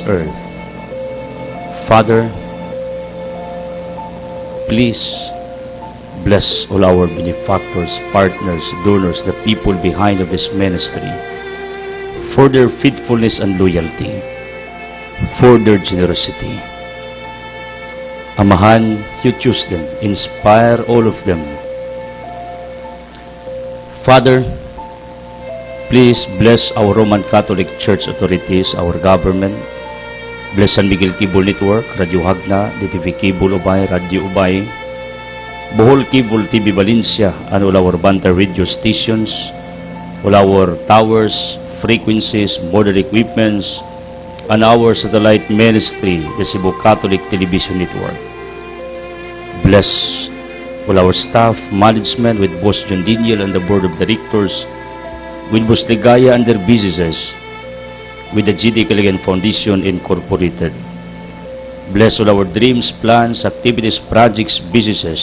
this earth. Father, please bless all our benefactors, partners, donors, the people behind of this ministry, for their faithfulness and loyalty, for their generosity. Amahan, you choose them, inspire all of them. Father, please bless our Roman Catholic Church authorities, our government. Bless San Miguel Cable Network, Radio Hagna, DTV Cable Ubay, Radio Ubay, Bohol Cable TV Valencia, and all our banter radio stations, all our towers, frequencies, modern equipments, and our satellite ministry, the Cebu Catholic Television Network. Bless all our staff, management, with Boss John Daniel and the Board of Directors, with Boss Ligaya and their businesses, with the GD Caligan Foundation Incorporated. Bless all our dreams, plans, activities, projects, businesses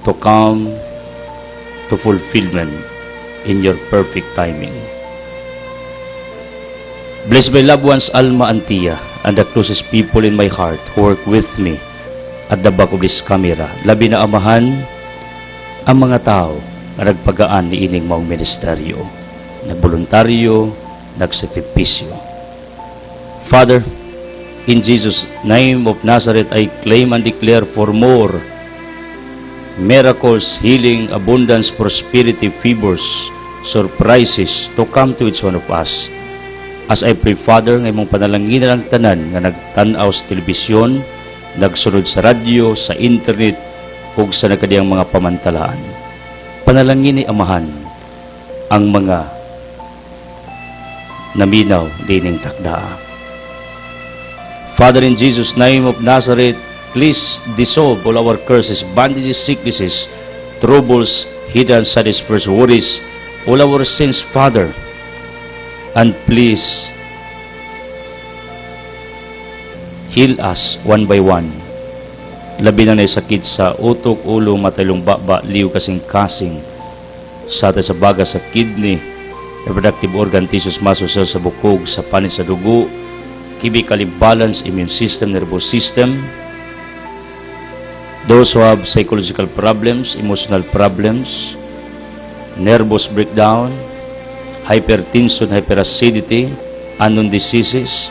to come to fulfillment in your perfect timing. Bless my loved ones, Alma and Tia, and the closest people in my heart who work with me at the back of this camera. Labi na amahan ang mga tao na nagpagaan ni ining maong ministeryo, na voluntaryo, nagsakripisyo. Father, in Jesus' name of Nazareth, I claim and declare for more miracles, healing, abundance, prosperity, favors, surprises to come to each one of us. As I pray, Father, ngay mong panalangin ang tanan nga nagtanaw sa telebisyon, nagsunod sa radyo, sa internet, ug sa nakadiyang mga pamantalaan. Panalangin ni Amahan ang mga naminaw dining takda. Father, in Jesus' name of Nazareth, please dissolve all our curses, bondages, sicknesses, troubles, hidden satisfies, worries, all our sins, Father. And please heal us one by one. Labi na sakit sa utok, ulo, matalong baba, liw kasing-kasing, sa sa baga sa kidney, reproductive organ, tissues, muscle cells sa bukog, sa panin sa dugo, chemical imbalance, immune system, nervous system. Those who have psychological problems, emotional problems, nervous breakdown, hypertension, hyperacidity, unknown diseases.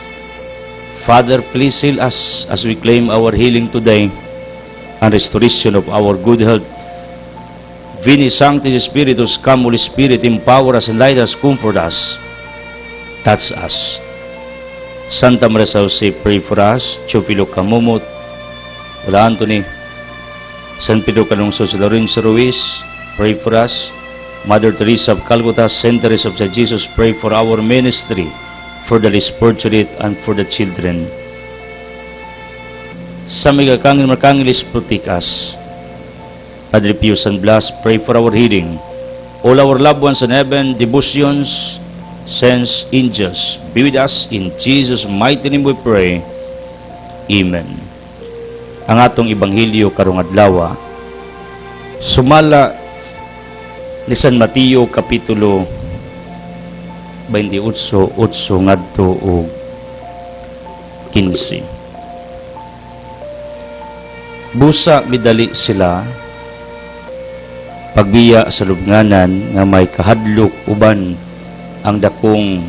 Father, please heal us as we claim our healing today and restoration of our good health. Veni Sanctis Spiritus, come Holy Spirit, empower us, enlighten us, comfort us, touch us. Santa Maria Jose, pray for us. Chupilo Kamumut, Wala Anthony, San Pedro Calungsod, Lorenzo Ruiz, pray for us. Mother Teresa of Calcutta, Saint Teresa of Jesus, pray for our ministry, for the less fortunate and for the children. Sa mga kangilis, protect us. Padre Pio San Blas, pray for our healing. All our loved ones in heaven, devotions, saints, angels, be with us. In Jesus' mighty name we pray. Amen. Ang atong Ebanghelyo karong adlaw sumala ni San Mateo kapitulo 28 ngadto og 15. Busa midali sila pagbiya sa lubnganan nga may kahadlok uban ang dakong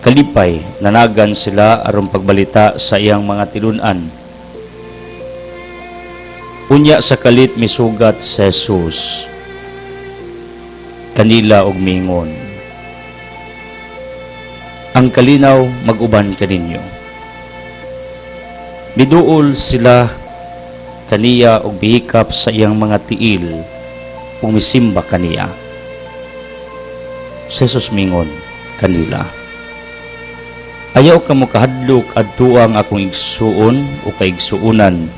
kalipay, nanagan sila aron pagbalita sa iyang mga tilunan. Unya sa kalit misugat sa Jesus kanila og mingon, ang kalinaw mag-uban kaninyo. Miduol sila kaniya og bihikap sa iyang mga tiil ug misimba kaniya. Si Jesus mingon kanila, ayaw ka mo kahadlok adto ang akong igsuon o kaigsuunan,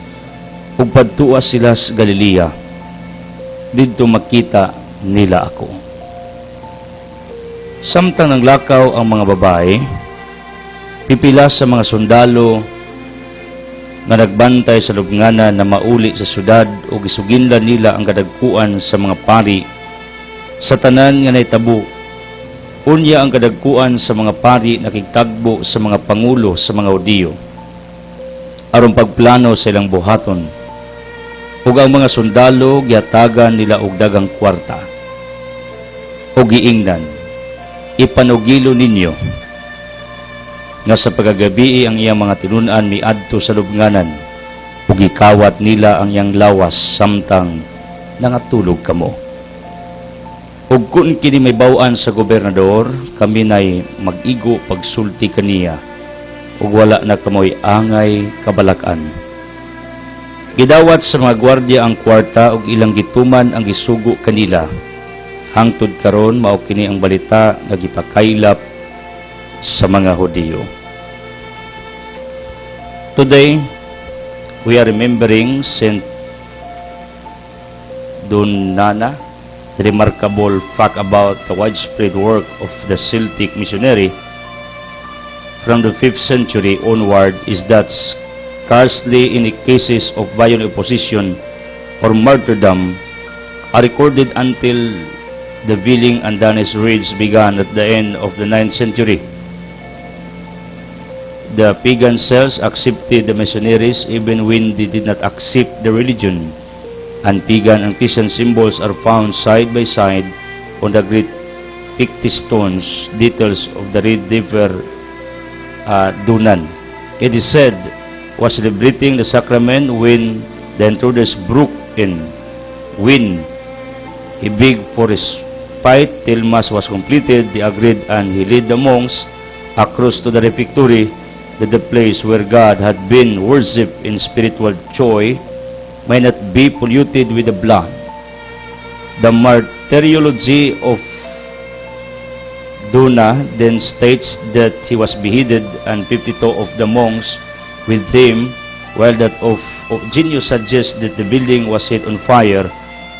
ug padtua sila sa Galilea, didto makita nila ako. Samtang nanglakaw ang mga babae, pipila sa mga sundalo nga nagbantay sa lubnganan na mauli sa syudad o gisuginlan nila ang kadagkuan sa mga pari sa tanan nga naitabo Unya ang kadagkuan sa mga pari nakigtagbo sa mga pangulo sa mga Hudiyo aron pagplano sa ilang buhaton, ug ang mga sundalo giatagan nila og dagang kwarta ug giingnan, ipanugilo ninyo nga sa pagagabi ang iyang mga tinun-an miadto sa lubnganan ug gikawat nila ang iyang lawas samtang nangatulog kamo. Ug kung kini may baw-an sa gobernador, kami nay mag-igo pagsulti kaniya ug wala na kamoy angay kabalakan. Gidawat sa mga gwardiya ang kwarta ug ilang gituman ang gisugo kanila. Hangtod karon mao kini ang balita nga gipakaylap sa mga Hudiyo. Today, we are remembering Saint Donana, the remarkable fact about the widespread work of the Celtic missionary from the 5th century onward is that scarcely any cases of violent opposition or martyrdom are recorded until the Viling and Danish raids began at the end of the 9th century. The pagan Celts accepted the missionaries even when they did not accept the religion, and pagan and Christian symbols are found side by side on the great Pictish stones, details of the Red River Dunan. It is said was celebrating the sacrament when the intruders broke in. When he begged for his fight till Mass was completed, they agreed, and he led the monks across to the refectory, that the place where God had been worshipped in spiritual joy may not be polluted with the blood. The martyrology of Duna then states that he was beheaded and 52 of the monks with him, while that of Genius suggests that the building was set on fire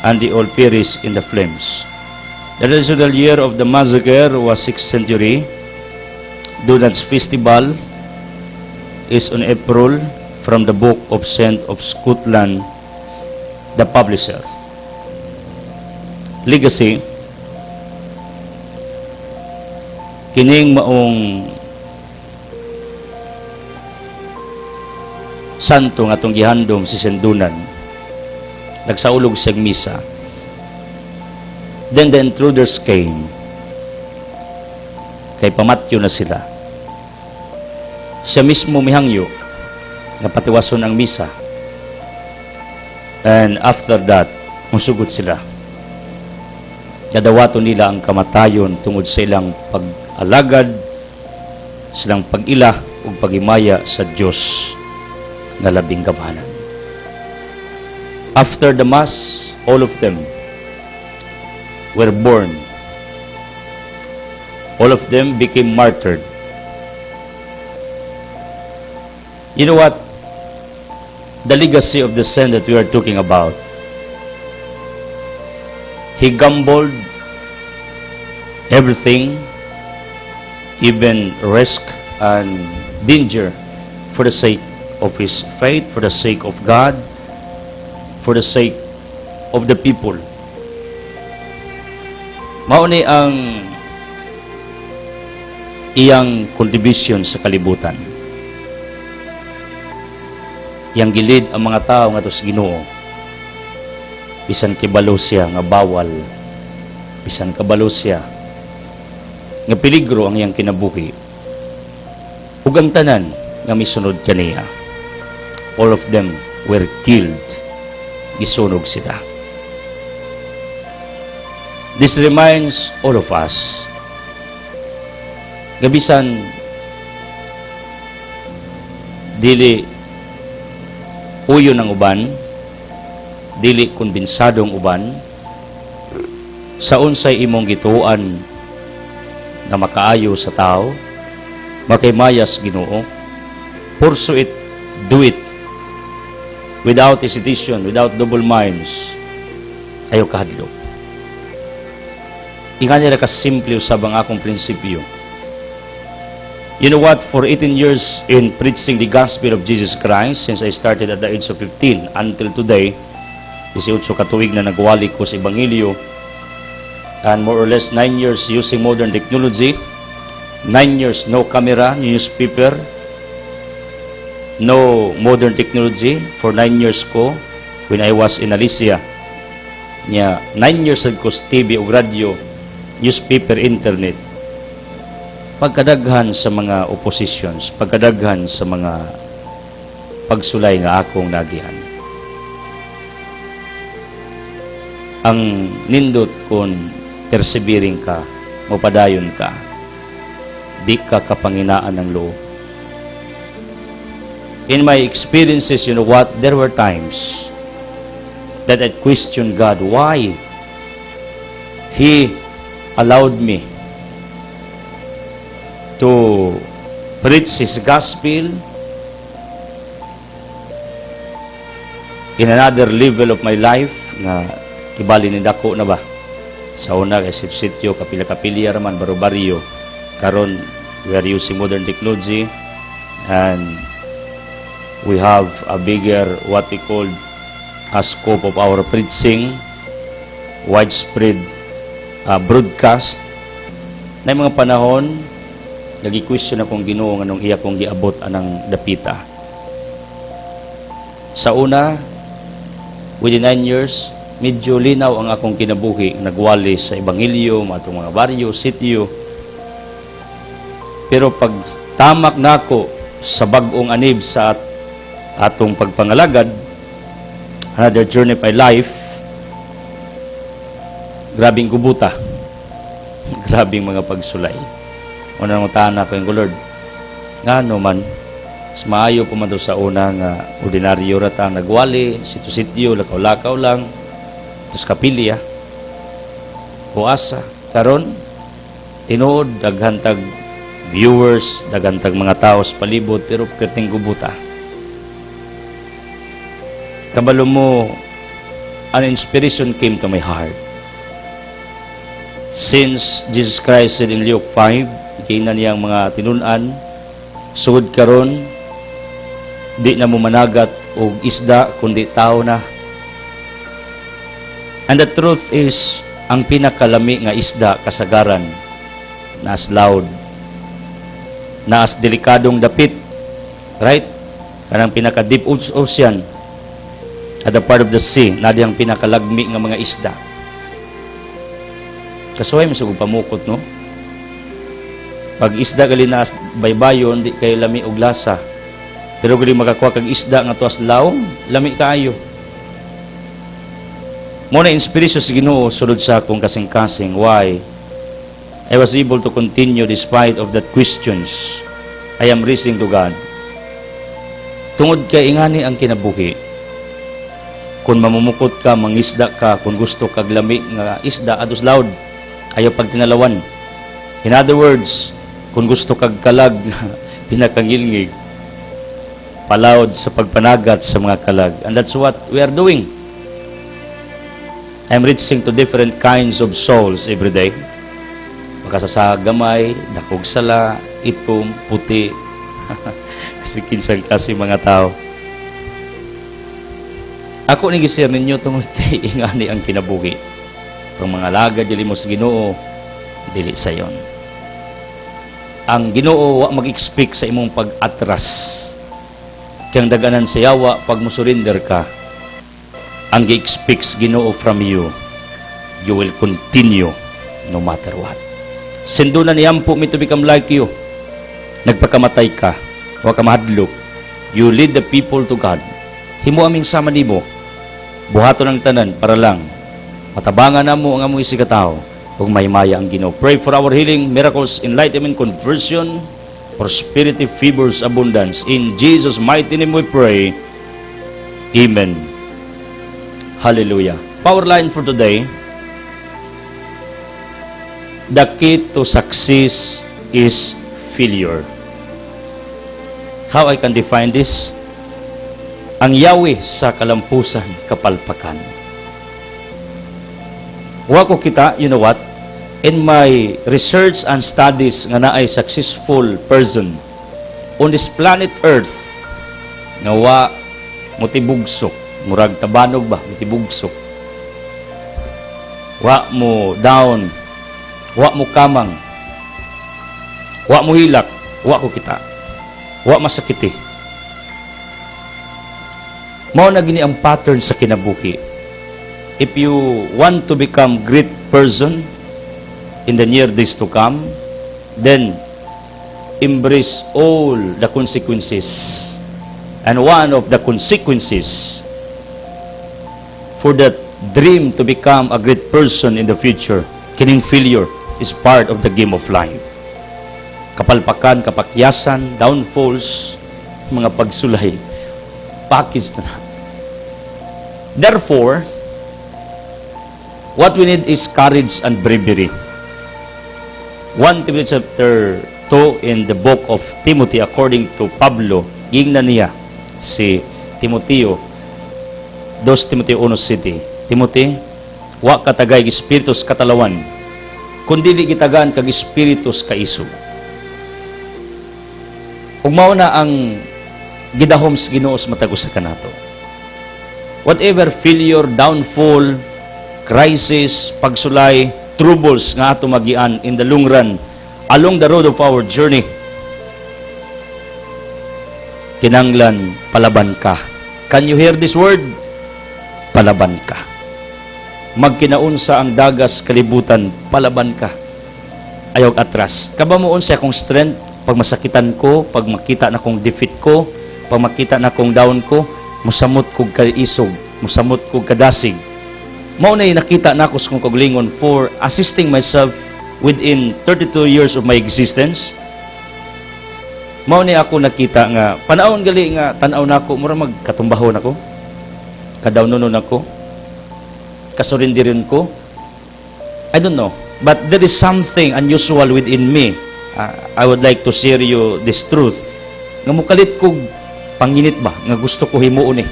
and they all perished in the flames. The traditional year of the massacre was 6th century. Duna's festival is on April, from the Book of Saint of Scotland, the publisher. Legacy. Kining maong santo nga atong gihandom si Sendunan, nagsaulog siyang misa. Then the intruders came, kay pamatyo na sila. Siya mismo mihangyo nga patiwason ang misa, and after that musugod sila. Kadawato nila ang kamatayon tungod sa ilang pag-alagad, silang pag-ila ug pagimaya sa Dios nga labing gamhanan. After the Mass, all of them were born. All of them became martyred. You know what? The legacy of the saint that we are talking about. He gambled everything, even risk and danger, for the sake of his faith, for the sake of God, for the sake of the people. Mao ni ang iyang contribution sa kalibutan. Yang gilid ang mga tao nga to sa Ginoo, bisan kibalo siya nga bawal, bisan kabalo siya nga peligro ang iyang kinabuhi, ug ang tanan nga misunod kaniya. All of them were killed. Gisunog sila. This reminds all of us nga bisan dili uyo ng uban, dili kumbinsadong uban, sa unsay imong gituan na makaayo sa tao, makaymayas Ginoo, pursue it, do it, without hesitation, without double minds, ayaw kahadlok. Ingan nila kasimple usab ang akong prinsipyo. You know what? For 18 years in preaching the gospel of Jesus Christ, since I started at the age of 15 until today, 18 katuig na nagwali ko sa Ebanghelyo, and more or less 9 years using modern technology. 9 years no camera, newspaper, no modern technology for 9 years ko when I was in Alicia. 9 years ko sa TV o radio, newspaper, internet. Pagkadaghan sa mga oppositions, pagkadaghan sa mga pagsulay nga akong nagihan. Ang nindot kung persevering ka, mapadayon ka, di ka kapanginaan ng loob. In my experiences, you know what, there were times that I questioned God why He allowed me to preach His gospel in another level of my life nga kibali ni dako na ba sa una kay sitio kapila-kapilya raman baro-baryo karon we are using modern technology and we have a bigger what we call a scope of our preaching, widespread broadcast. Na mga panahon nagi-question akong Ginoo nganong iya kong giabot anang dapita. Sa una, within 9 years, medyo linaw ang akong kinabuhi, nagwali sa ebanghelyo, matong mga baryo, sitio. Pero pag tamak nako sa bag-ong anib sa atong pagpangalagad, another journey of my life, grabing gubuta, grabing mga pagsulay. Una nang utana ko yung Lord, nga no man, mas maayo po man sa una nga ordinaryo rata nagwali, sitio-sitio, lakaw-lakaw lang, tos kapilya, puasa, karon tinuod, daghantag viewers, daghantag mga tao sa palibot, pero perting gubuta. Kabalo mo, an inspiration came to my heart. Since Jesus Christ said in Luke 5, kainan niyang mga tinunan, sugod karon di na mo managat og isda kundi tao na. And the truth is, ang pinakalami nga isda kasagaran naas loud, naas delikadong dapit, right? Kanang pinaka deep ocean at the part of the sea, na diyang pinakalagmi nga mga isda. Kasuway masugod pamukot, no? Pag isda gali na baybayon, di kay lami og lasa. Pero gali makakuha kag isda nga tuas lawom, lami kaayo. Mo na inspiration sa Ginoo sulod sa akong kasing-kasing why I was able to continue despite of that questions. I am raising to God. Tungod kay ingani ang kinabuhi. Kung mamumukot ka, mangisda ka, kung gusto kag lami nga isda ados loud, ayaw pag tinalawan. In other words, kung gusto kag kalag pinakangilngig, palawd sa pagpanagat sa mga kalag. And that's what we are doing. I'm reaching to different kinds of souls every day. Makasasagamay, dakog sala, itom, puti, kasi kinsang kasi mga tao. Ako ni gisir ninyo tungod kay ingani ang kinabuhi. Kung mga lagad dili mo sa Ginoo, dili sayon. Ang Ginoo wa mag-expect sa imong pag-atras. Kaya daganan sa yawa pag mo surrender ka. Ang gi-expect sa Ginoo from you, you will continue no matter what. Sendo na niyampo me to become like you. Nagpakamatay ka, wa ka mahadlok. You lead the people to God. Himo aming sama nimo. Buhaton ang tanan para lang matabangan namo ang among isikataw ug maymaya ang Ginoo. Pray for our healing, miracles, enlightenment, conversion, prosperity, favors, abundance. In Jesus' mighty name we pray. Amen. Hallelujah. Power line for today. The key to success is failure. How I can define this? Ang yawi sa kalampusan, kapalpakan. Wa ko kita, you know what? In my research and studies nga naay successful person on this planet Earth nga wa motibugsok, murag tabanog ba, motibugsok. Wa mo down, wa mo kamang, wa mo hilak, wa ko kita. Wa masakiti. Mao na gini ang pattern sa kinabuhi. If you want to become great person in the near days to come, then embrace all the consequences. And one of the consequences for that dream to become a great person in the future, kining failure, is part of the game of life. Kapalpakan, kapakyasan, downfalls, mga pagsulay, package na. Therefore, what we need is courage and bravery. 1 Timothy chapter 2 in the book of Timothy, according to Pablo, gingnan niya si Timoteo, 2 Timothy 1:7. Timothy, wa katagay espiritus katalawan, kundi di gitagaan kag espiritus kaisog. Ug mao na ang gidahom sa Ginoo sa matag usa kanato. Whatever failure, downfall, crisis, pagsulay, troubles nga ato magian in the long run, along the road of our journey, kinanglan palaban ka. Can you hear this word? Palaban ka. Magkinaunsa ang dagas kalibutan, palaban ka. Ayaw atras. Kabamuon sa akong strength, pag masakitan ko, pag makita na kong defeat ko, pag makita na kong down ko, musamot kog kaisog, musamot kog kadasig. Mao na nakita na ako sa kong kaglingon for assisting myself within 32 years of my existence. Mao ni ako nakita nga panahon gali nga tan-aw nako mura magkatumbahon ako. Kadawnonon ako. Kasurindirin ko. I don't know, but there is something unusual within me. I would like to share you this truth. Nga mukalit kog panginit ba nga gusto ko himuon ni.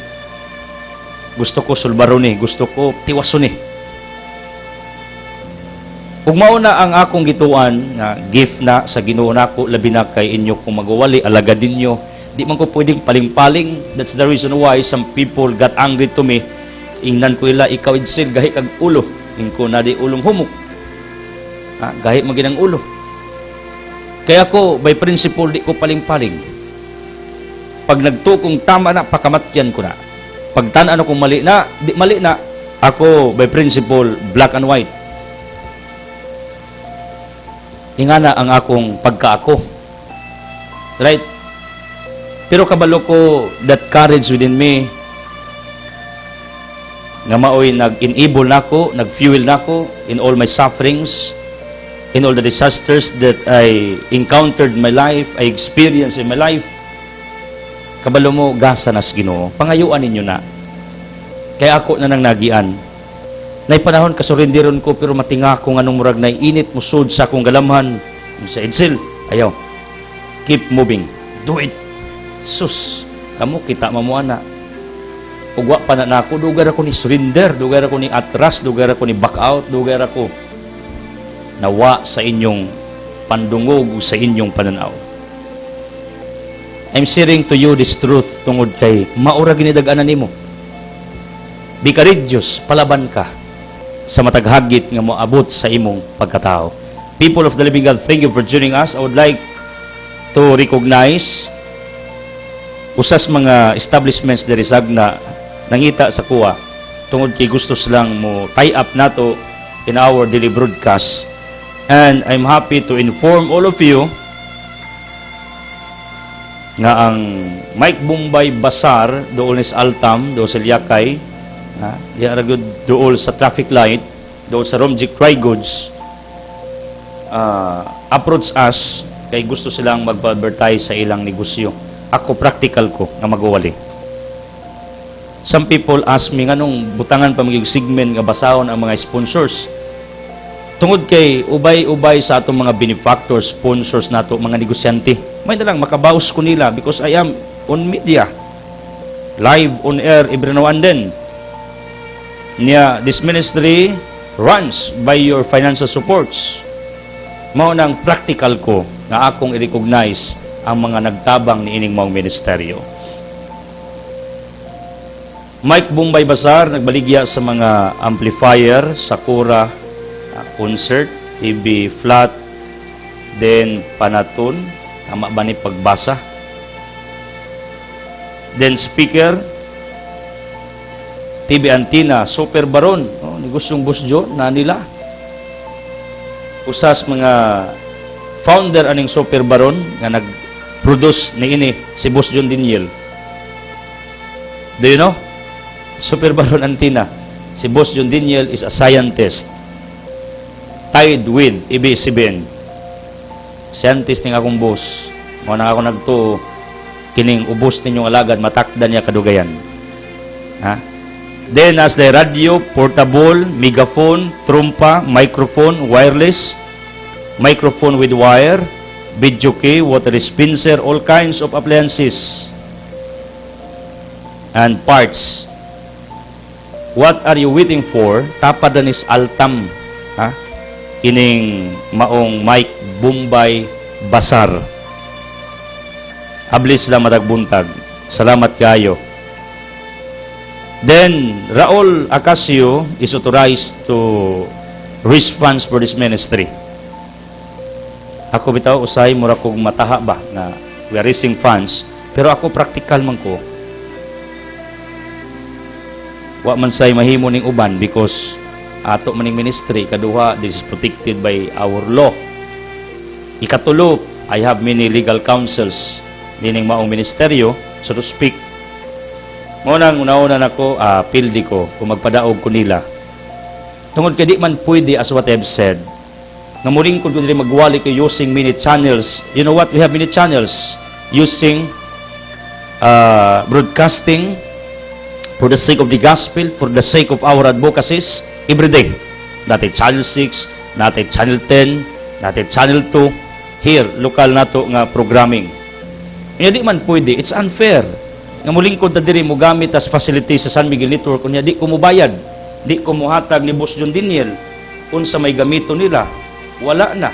Gusto ko sulbaron ni, gusto ko tiwason ni. Ug mao na ang akong gituan nga gift na sa Ginoo nako, labi na kay inyo kung magwali alagadin niyo. Di man ko pwedeng paling-paling. That's the reason why some people got angry to me. Ingnan ko ila ikaw idsil gahi kag ulo. Ingko na di ulong humok. Gahi maginang ulo. Kaya ko by principle di ko paling-paling. Pag nagtukong tama na, pakamatyan ko na. Pag tanan akong mali na, di mali na. Ako by principle black and white. Ingana ang akong pagkaako. Right? Pero kabalo ko that courage within me nga maoy nag-enable nako, nag-fuel nako in all my sufferings, in all the disasters that I encountered in my life, I experienced in my life. Kabalo mo gasa nas Ginoo. Pangayuan ninyo na. Kaya ako na nang nagian. Nay panahon kasurindiron ko pero matinga ko nganong murag nay init musud sa akong galamhan. Sa Edsel, ayaw. Keep moving. Do it. Sus, kamo kita mamuana. Ugwa pa na ako, dugar ako ni surrender, dugar ako ni atras, dugar ako ni back out, dugar ako nawa sa inyong pandungog sa inyong pananaw. I'm sharing to you this truth tungod kay maura ginidag-anan nimo. Be courageous, palaban ka sa mataghagit nga moabot sa imong pagkatao. People of the living God, thank you for joining us. I would like to recognize usas mga establishments diri sagna nangita sa kuha tungod kay gusto silang mo tie up nato in our daily broadcast. And I'm happy to inform all of you nga ang Mike Bombay Bazaar doon sa Altam, doon sa Liakay, doon sa traffic light, doon sa Romjik Cry Goods, approach us kay gusto silang mag-advertise sa ilang negosyo. Ako, practical ko nga magwali. Some people ask me, nganong butangan pa maging segment nga basahon ang mga sponsors? Tungod kay ubay-ubay sa atong mga benefactors, sponsors nato, mga negosyante. May na lang makabawas ko nila because I am on media. Live on air every now and then. This ministry runs by your financial supports. Mao nang practical ko nga akong i-recognize ang mga nagtabang ni ining maong ministeryo. Mike Bombay Bazar, nagbaligya sa mga amplifier, Sakura concert, TV flat, then Panaton, tama ba ni pagbasa? Then speaker, TV antenna, Super Baron, negosyong busjo na nila. Usas mga founder aning Super Baron nga nag-produce ni ini si Boss John Daniel. Do you know? Super Baron antenna. Si Boss John Daniel is a scientist. Tied with ABS-CBN. Scientist ning akong boss. Mao na ako nagto kining ubos ninyong alagad matakdan niya kadugayan. Ha? Then as the radio, portable, megaphone, trumpa, microphone, wireless, microphone with wire, video key, water dispenser, all kinds of appliances and parts. What are you waiting for? Tapadanis Altam, ha? Ining maong Mike Bombay Bazar. Hablis lang matagbuntag. Salamat kayo. Then, Raul Acacio is authorized to raise funds for this ministry. Ako bitaw, usay, mura kong mataha ba na we are raising funds, pero ako practical man ko. Wa man say mahimo ning uban because ato maning ministry, kaduha, this is protected by our law. Ikatulo, I have many legal counsels dining maong ministeryo, so to speak. Ngunang una-una nako, pildi ko, kung magpadaog ko nila. Tungod kay di man pwede, as what I have said, na muling ko dili magwali kay using many channels. You know what? We have many channels using broadcasting for the sake of the gospel, for the sake of our advocacies, every day. Dati Channel 6, dati Channel 10, dati Channel 2, here, lokal nato nga programming. Kaya di man pwede, it's unfair. Nga muling ko diri mo gamit as facility sa San Miguel Network, kunya di ko mubayad, di ko muhatag ni Boss John Daniel, kung sa may gamito nila, wala na.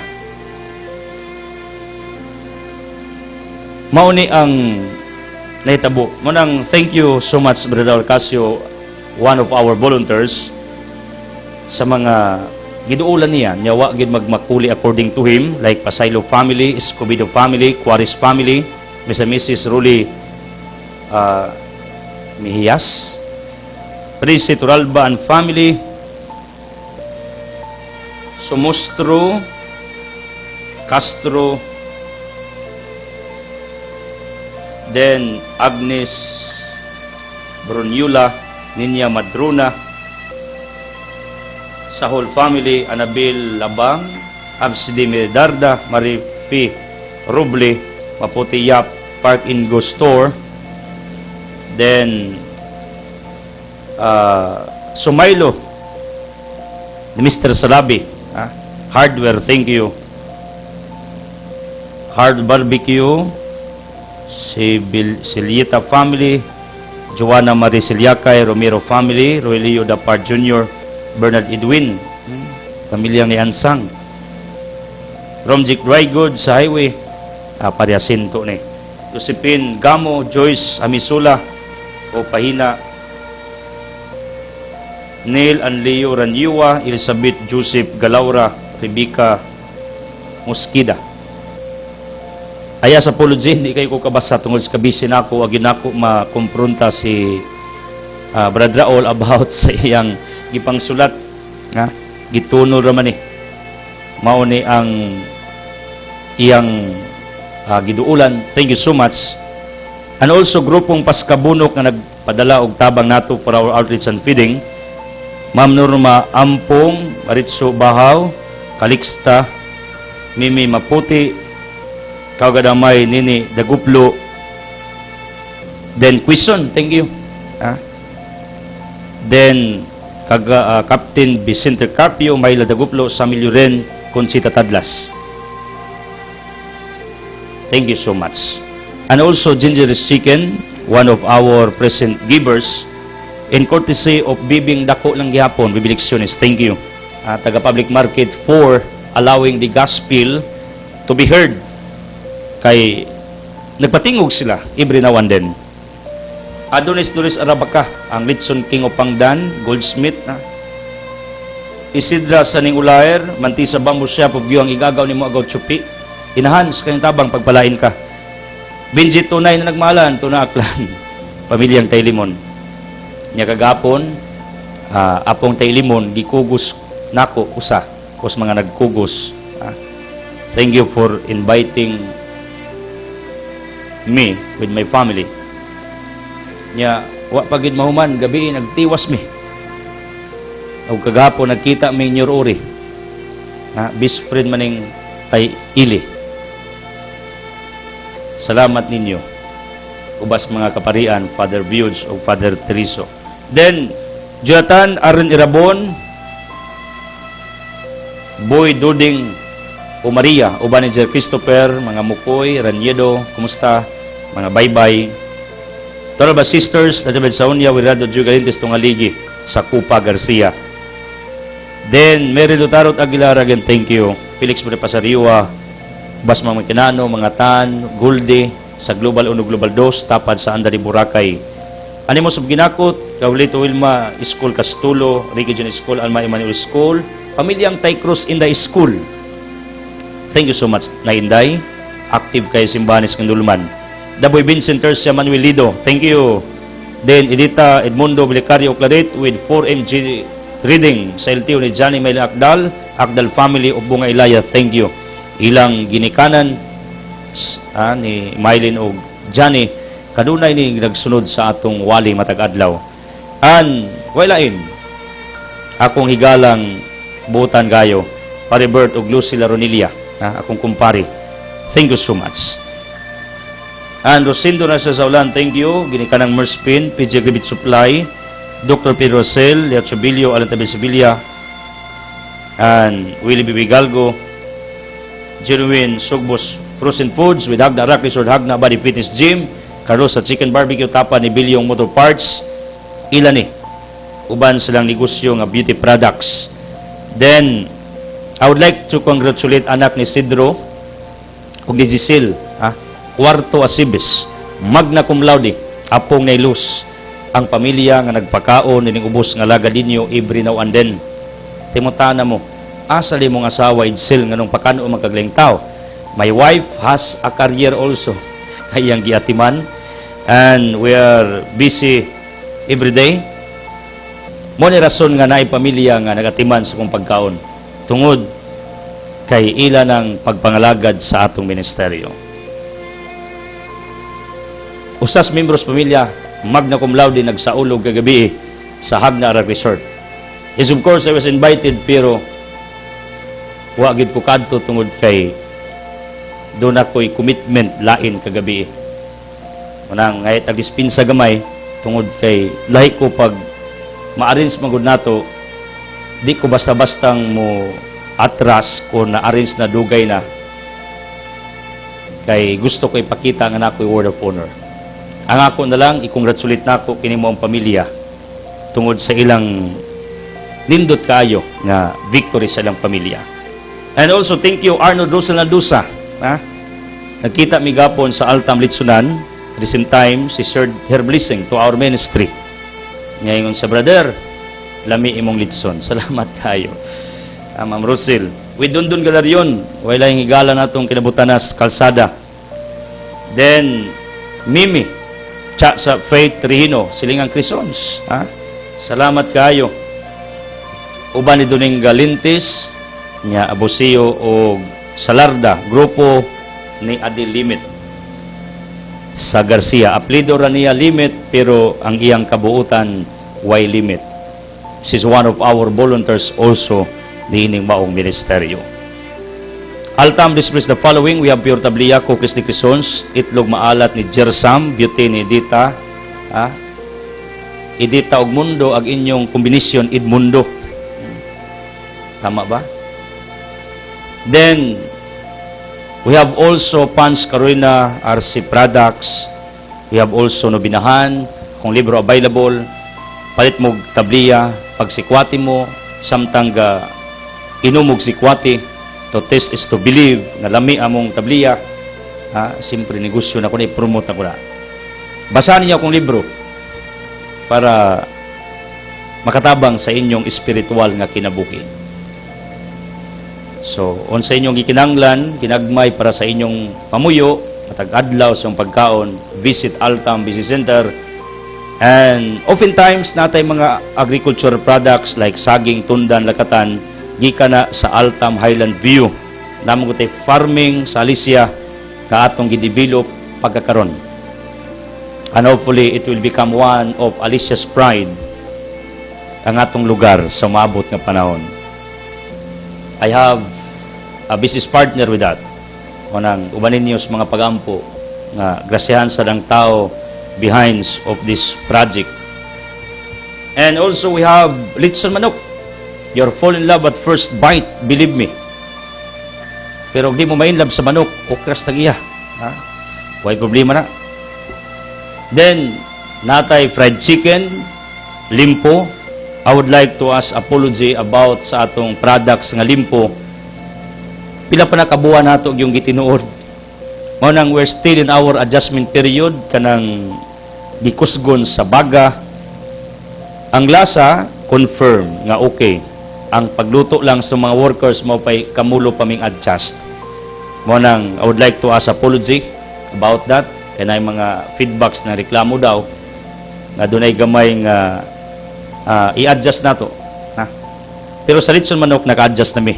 Mauni ang nahitabo. Munang thank you so much, Brother Alcacio, one of our volunteers, sa mga giduulan niya, nyawa gid magmakuli according to him, like Pasaylo family, Escobedo family, Quaris family, Mrs. Ruli Mihiyas, Prince Turalba and family, Sumustro, Castro, then Agnes Brunula, Ninya Madruna, sa whole family, Anabel Labang, Abside Medarda, Maripi Roble, Maputi Yap, Park Ingo Store, then Sumaylo ni Mr. Salabi, Hardware, thank you. Hard Barbecue, si Silieta family, Joanna Marie Siliacay, Romero family, Roelio Dapar Jr., Bernard Edwin, pamilyang ni Ansang, Romjic Dry Goods sa highway, Pariasinto ni Josephine Gamo, Joyce Amisula o Pahina, Neil Anleo Ranyua, Elizabeth Joseph Galaura, Rebecca Mosquida. Aya sa apology, hindi kayo ko kabasa tungod sa kabisin ako, agin ako makompronta si Brother Raul about sa iyang gipang sulat, gituno raman mao ni ang iyang giduulan. Thank you so much. And also grupong Paskabunok na nagpadala og tabang nato for our outreach and feeding, Ma'am Norma Ampong, Maritso Bahaw, Calixta, Mimi Maputi, Kagadamay Nini Daguplo, then Quizon, thank you. Then Captain Vicente Carpio, Mayla Daguplo, Samilio Ren, Conchita Tadlas. Thank you so much. And also Ginger's Chicken, one of our present givers, in courtesy of Bibing Dako lang gihapon, Bibiliksionis, thank you. Taga Public Market for allowing the gospel to be heard. Kay nagpatingog sila every now and then. Adonis Doris Arabaka, ang Litson King of Pangdan, Goldsmith, Isidra Saning Ulaer, Mantisa Bamboo Shop of ang igagaw ni mo agaw tsupi, inahans kanyang tabang pagpalain ka. Benji Tunay na nagmalan, Tunaklan, pamilyang Taylimon. Nya kagapon, apong Taylimon, gikugos nako usa, kus mga nagkugos. Thank you for inviting me with my family. Nya, wa pagid mahuman, gabi nagtiwas mi. O kagapon nagkita mi nyururi. Best friend maning kay Ili. Salamat ninyo. Ubas mga kaparian, Father Biuds o Father Teriso. Then, Jonathan Aaron Irabon, Boy Duding o Maria, o Manager Christopher, mga Mukoy, Ranyedo, kumusta? Mga baybay. Tara ba sisters, Nadabed Saunya, Wirado Jugalintes Tungaligi, sa Kupa Garcia. Then, Mary Lutarot Aguilar, again, thank you. Felix Pasariwa, Bas mga Kinano, mga Tan, Gulde, sa Global 1, Global 2, tapad sa Anda de Boracay. Animo sub ginakot, Kaulito Wilma School Castulo, Ricky John School, Alma Emmanuel School, Pamilyang Tay Cruz Inday School. Thank you so much, na Inday. Active kayo Simbanis ng Lulman. Daboy Vincent Tercia Manuel Lido, thank you. Then, Edita Edmundo Belicario Claret with 4MG reading sa LTO ni Johnny Mel Akdal, Akdal family of Bunga Ilaya, thank you. Ilang ginikanan ni Mylene o Johnny, kadunay ni nagsunod sa atong wali matag adlaw. And walain, akong higalang buutan gayo, pare Bert o Lucila Ronilia, akong kumpare. Thank you so much. And Rosindo na sa Saulan, thank you. Ginikanang Merspin, PJ Gribit Supply, Dr. Pedro Rosel, Lea Chobilio, Alan Tabi Sevilla, and Willie Bibigalgo, Genuine Sugbos Frozen Foods with Hagna Rock Resort, Hagna Body Fitness Gym, Carlos sa Chicken Barbecue, Tapa ni Bilyong Motor Parts, ilan uban silang negosyo nga beauty products. Then, I would like to congratulate anak ni Sidro ug ni Giselle, Cuarto Asibes, magna cum laude, apong nailus, ang pamilya nga nagpakaon nining ubos nga laga dinyo every now and then. Timutana mo, asali mong asawa Idsel nga nung pakano magkagling tao. My wife has a career also. Kayang giatiman, and we are busy every day. Mo ni rason nga naay pamilya nga nagatiman sa kong pagkaon tungod kay ila ng pagpangalagad sa atong ministeryo. Usas membros pamilya magna cum laude nagsaulog kagabi sa Hagna Arag Resort. Yes, of course, I was invited pero wa gid ko kadto tungod kay doon ako'y commitment lain kagabi. Manang ngay tag-dispinsa gamay tungod kay lahi ko pag ma-arrange magud nato, di ko basta-bastang mo atras ko na-arrange na dugay na. Kay gusto ko ipakita nga nako'y word of honor. Ang ako na lang, i-congratulate na ako kini mo ang pamilya tungod sa ilang nindot kaayo nga victory sa ilang pamilya. And also, thank you, Arnold Rosal Nadusa. Nagkita mi gapon sa Altam Litsunan, at the same time, she shared her blessing to our ministry. Ngayon sa brother, lami imong Litson. Salamat kayo. Ma'am Rosel. With Dundun Galaryon, wala yung higala natong kinabutanas, kalsada. Then, Mimi, Cha sa Faith Trihino, Silingang Crisons. Salamat kayo. Uban ni Duning Galintis, nya Abusio o Salarda, grupo ni Adil Limit sa Garcia. Aplido ra niya Limit, pero ang iyang kabuutan, Y Limit. She's one of our volunteers also diining maong ministeryo. Altam displays the following. We have Pure Tablia, Cookies ni Crisons, Itlog Maalat ni Jersam, Beauty ni Edita, Edita og Mundo, ag inyong kombinasyon, Edmundo. Tama ba? Then, we have also Pans Carolina, RC Products, we have also Nobinahan, kung libro available, palit mo tablia, pagsikwati mo, samtang inumog sikwati, to test is to believe, na lami among tablia, simpre negosyo na ko na, i-promote na ko na. Basahan niyo akong libro, para makatabang sa inyong espiritual nga kinabuhi. So, on sa inyong gikinanglan, ginagmay para sa inyong pamuyo, matag adlaw sa inyong pagkaon, visit Altam Business Center. And oftentimes natay mga agricultural products like saging, tundan, lakatan, gikan na sa Altam Highland View. Namo tay farming sa Alicia ka atong gidevelop pagkakaron. And hopefully it will become one of Alicia's pride, ang atong lugar sa maabot nga panahon. I have a business partner with that. Unang ubanin niyo sa mga pagampo nga grasyahan sa lang tao behind of this project. And also we have Litson Manok. You're fall in love at first bite, believe me. Pero di mo mainlove sa manok, okras tag iya. Ha? Why problema na? Then, natay fried chicken, limpo. I would like to ask apology about sa atong products nga limpo. Pila pa na kabuan nato yung gitinuod. Mao nang we're still in our adjustment period kanang gikusgon sa baga. Ang lasa confirm nga okay. Ang pagluto lang sa mga workers mo pay kamulo paming adjust. Mao nang I would like to ask apology about that. Kaya na mga feedbacks na reklamo daw nga dunay gamay nga i-adjust nato. Ha? Pero sa Litson Manok naka-adjust na mi.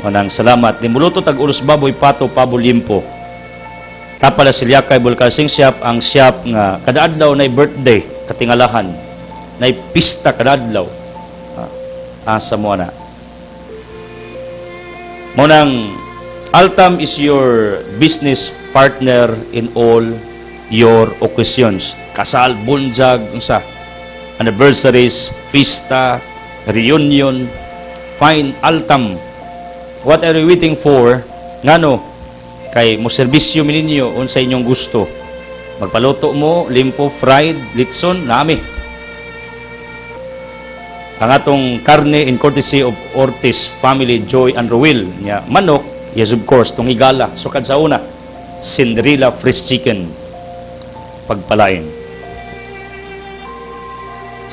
Manang salamat. Nimuluto tag ulos baboy pato pabo limpo. Tapala Silyakay Bulkasing Shop, ang shop nga kada adlaw nay birthday katingalahan. Nay pista kada adlaw. Asa mo na. Monang Altam is your business partner in all your occasions. Kasal, bunyag, unsa, anniversaries, pista, reunion, fine, Altam. What are you waiting for? Ngano? Kay mo serbisyo mininyo unsa inyong gusto. Magpaluto mo, limpo, fried, litson, nami. Ang atong karne in courtesy of Ortiz family, Joy and Ruel. Manok, yes, of course, itong higala. Sukad sa una, Cinderella fresh chicken. Pagpalain.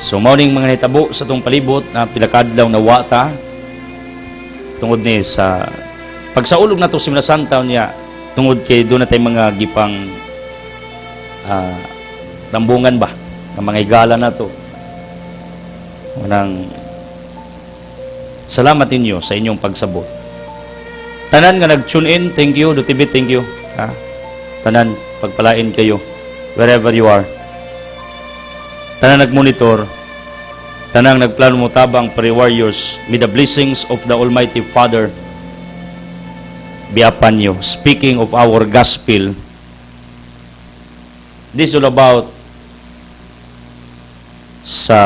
So, mauning mga hitabo sa itong palibot na pilakadlaw na wata. Tungod ni sa pagsaulog na ito si Santa niya, tungod kay doon na tayo mga gipang tambungan ba? Ng mga higala na ito. Unang salamat ninyo sa inyong pagsabot. Tanan nga nag-tune in, thank you. DTV, thank you. Ha? Tanan, pagpalain kayo wherever you are. Tanan nag-monitor, tanang nagplano mo tabang pre-warriors, may the blessings of the Almighty Father be upon you. Speaking of our gospel, this is all about sa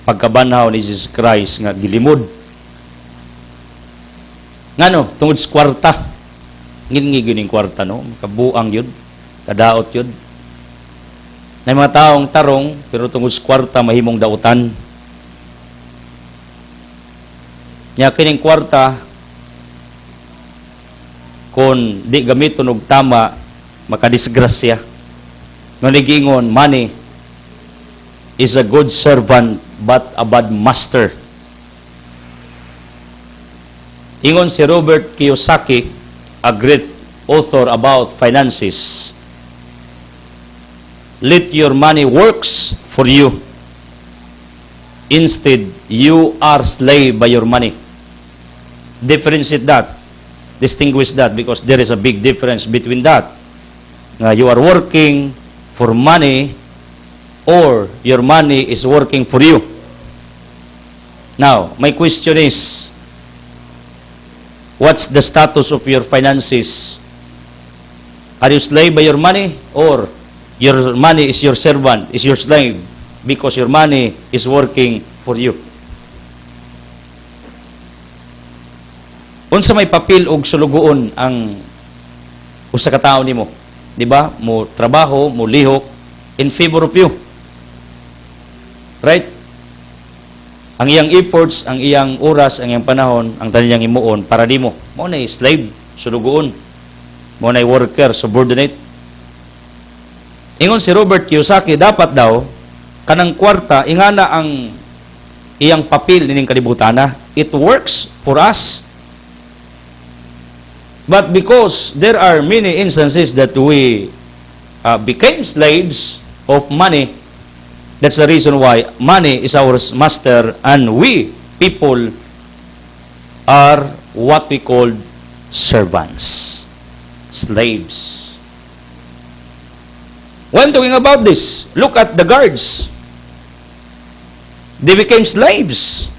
pagkabanhaw ni Jesus Christ nga gilimod. Ngano, tungod sa kwarta. Ngingigin yung kwarta, no? Kabuang yun. Kadaot yun. Na mga taong tarong, pero tungod sa kwarta, mahimong dautan. Nya kining kwarta, kung di gamiton og tama, makadisgrasya. Manigingon, money is a good servant, but a bad master. Ingon si Robert Kiyosaki, a great author about finances, let your money works for you. Instead, you are slave by your money. Differentiate that. Distinguish that, because there is a big difference between that. You are working for money, or your money is working for you. Now, my question is, what's the status of your finances? Are you slave by your money, or your money is your servant, is your slave, because your money is working for you? Unsa may papel og sulugoon ang usa ka tawo nimo, di ba? Mo trabaho, mo lihok in favor of you. Right? Ang iyang efforts, ang iyang oras, ang iyang panahon, ang taniyang imuon para nimo. Mo nay slave, sulugoon. Mo nay worker, subordinate. Ingon si Robert Kiyosaki, dapat daw, kanang kwarta, ingana ang iyang papel nining kalibutana. It works for us. But because there are many instances that we became slaves of money, that's the reason why money is our master and we, people, are what we call servants, slaves. When talking about this, look at the guards. They became slaves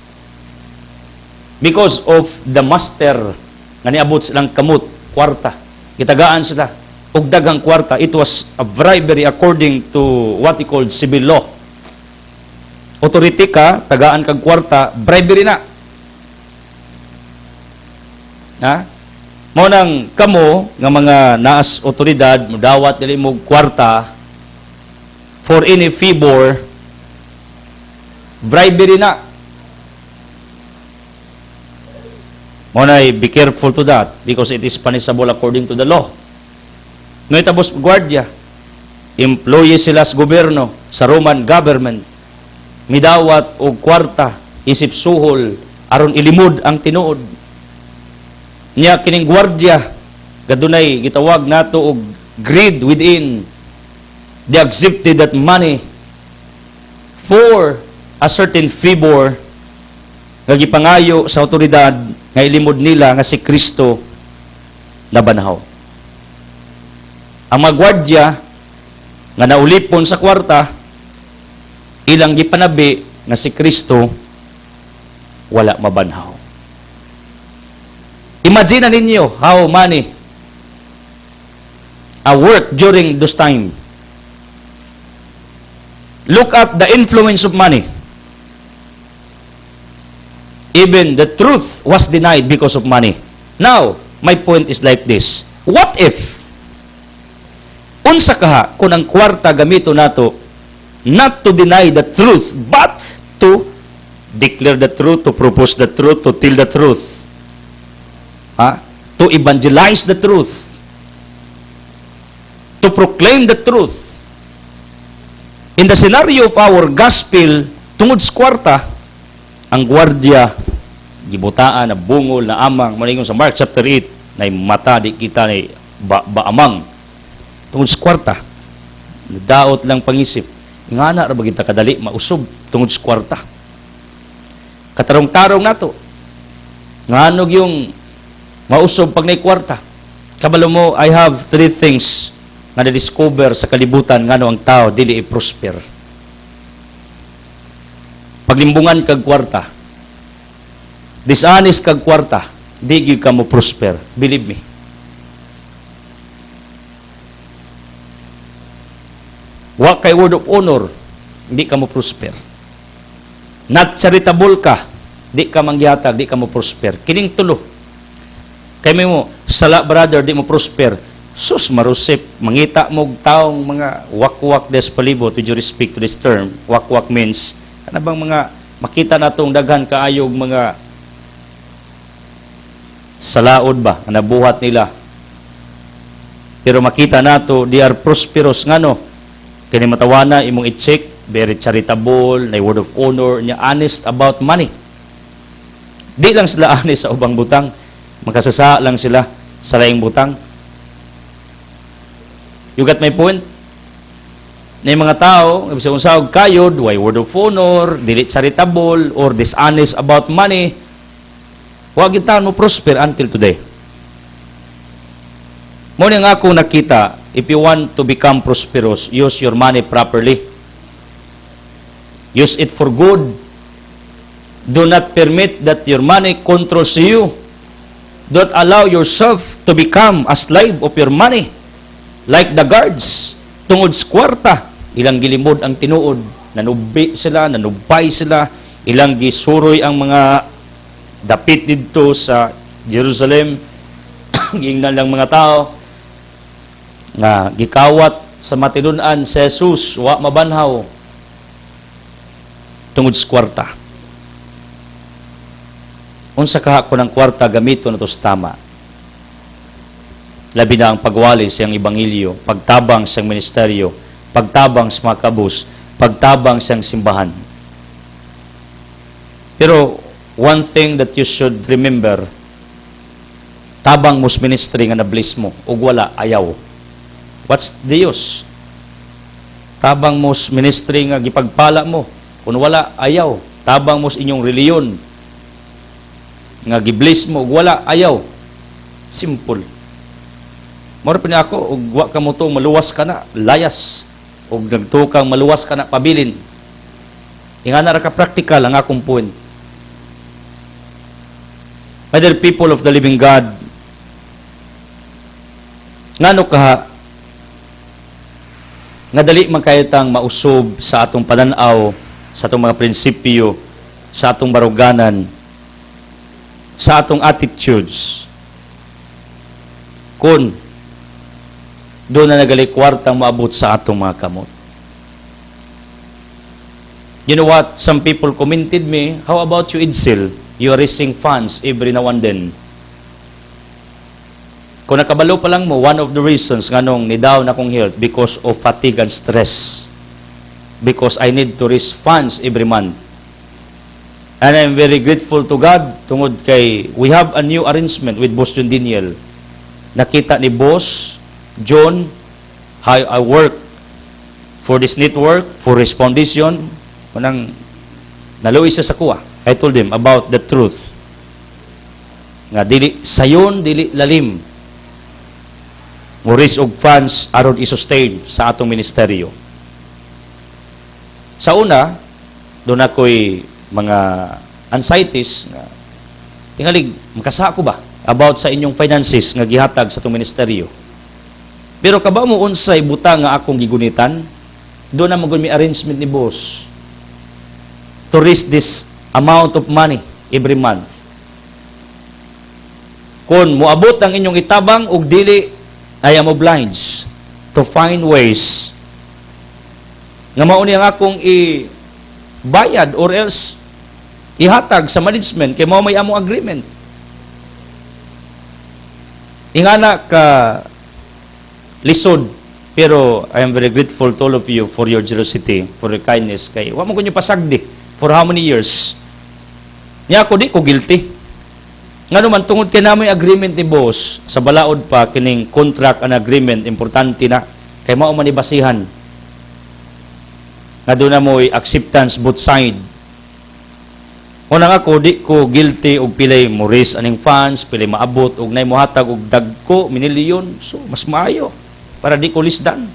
because of the master nga niabot silang kamot, kwarta. Kitagaan sila og daghang kwarta. It was a bribery according to what we called civil law. Authority ka, tagaan kag kwarta, bribery na. Ha? Mo nang kamo nga mga naas otoridad mudawat dili mo kwarta for any favor, bribery na. Monay, be careful to that because it is punishable according to the law. Ngayon tapos gwardiya, employee sila sa gobyerno, sa Roman government, midawat og kwarta, isip suhol, aron ilimod ang tinuod. Nya kining gwardiya, gadunay gitawag nato og greed within. They accepted that money for a certain favor nga gipangayo sa otoridad nga ilimod nila nga si Kristo na banhaw. Ang mga gwardiya nga naulipon sa kwarta, ilang gipanabi nga si Kristo wala mabanhaw. Imagine ninyo how money work during those time. Look at the influence of money. Even the truth was denied because of money. Now, my point is like this. What if, unsa kaha kung ang kwarta gamito nato not to deny the truth, but to declare the truth, to propose the truth, to tell the truth, to evangelize the truth, to proclaim the truth. In the scenario of our gospel, tungod sa kwarta, ang gwardiya, gibutaan na bungol na amang, maningon sa Mark chapter 8, na mata di kita na baamang. Tungod sa kwarta, daot lang pangisip, nga na ra kita kadali, mausob, tungod sa kwarta. Katarong-tarong nato, nga anog yung mausob pag na'y kwarta. Kabalo mo, I have 3 things na na-discover sa kalibutan nga ang tao, dili i-prosper. Paglimbungan kag kwarta, dishonest kag kwarta, di gyud ka mo prosper. Believe me. Wa kay word of honor, di ka mo prosper. Not charitable ka, di ka manggihatag, di ka mo prosper. Kining tulo. Kay mo, sala brother, di mo prosper. Sus, marusip, mangita mo taong mga wakwak des palibot, with due respect to this term. Wakwak means ano bang mga makita natong daghan kaayog mga salaod ba na nabuhat nila, pero makita nato they are prosperous ngano kini matawana imong i-check, very charitable, na word of honor nya, honest about money. Di lang sila honest sa ubang butang, makasasa lang sila sa laing butang. You got my point? Na yung mga tao, bisag unsahog kayod, why word of honor, dili charitable, or dishonest about money, wag yung tao mo prosper until today. Muna nga akong nakita, if you want to become prosperous, use your money properly. Use it for good. Do not permit that your money controls you. Don't allow yourself to become a slave of your money. Like the guards, tungod sa kwarta, ilang gilimod ang tinuod, nanubi sila, nanubay sila, ilang gisuroy ang mga dapit dito sa Jerusalem, gingnan lang mga tao, nga gikawat sa matinunan si Jesus, wa mabanhaw, tungod sa kwarta. Unsa kaha ko ng kwarta gamito na to sa tama. Labi na ang pagwali siyang ebanghelyo, pagtabang siyang ministeryo, pagtabang sa mga kabus, pagtabang siyang simbahan. Pero one thing that you should remember, tabang mos ministry nga na-bless mo, ug wala, ayaw. What's the use? Tabang mos ministry nga gipagpala mo, kung wala, ayaw. Tabang mos inyong reliyon nga gi-bless mo, ug wala, ayaw. Simple. Moro pa niya ako, ug wa ka mo to, maluwas ka na, layas. Ug nagtukang maluwas ka na, pabilin. Ingana ra ka practical ang akong point. My dear people of the living God, ngano ka nga dali man kaytang mausob sa atong pananaw, sa atong mga prinsipyo, sa atong baruganan, sa atong attitudes. Kung doon na nagali kwartang maabot sa atong mga kamot. You know what? Some people commented me, how about you, Edsel? You are raising funds every now and then. Kung nakabalo pa lang mo, one of the reasons nga nung nidown akong health because of fatigue and stress. Because I need to raise funds every month. And I'm very grateful to God tungod kay we have a new arrangement with Boss John Daniel. Nakita ni Boss John how I work for this network, for his foundation. Manang naluwi siya sa kuha. I told him about the truth. Nga dili sayon, dili lalim. Mo raise og funds aron i-sustain sa atong ministeryo. Sa una, doon ako'y mga anxieties nga tingalig, makasa ko ba about sa inyong finances nga gihatag sa itong ministeryo. Pero kaba mo unsay butang nga akong gigunitan, doon na may arrangement ni boss to raise this amount of money every month. Kung moabot ang inyong itabang og dili, I am obliged to find ways nga mauni ang akong i-bayad or else ihatag sa management kay mao may among agreement. Ingana ka lisod, pero I am very grateful to all of you for your generosity, for your kindness. Kay wa mo kunyo pasagdi for how many years? Niya ako di ko guilty. Nga naman tungod kay namoy agreement ni boss sa balaod pa kining contract and agreement importante na kay mao man ibasihan. Nga doon na mo'y acceptance both side. Unang ako, di ko guilty og pilay mo raise aning funds, pilay maabot, og nay mohatag og dagko, minilyon. So, mas maayo. Para di ko lisdan.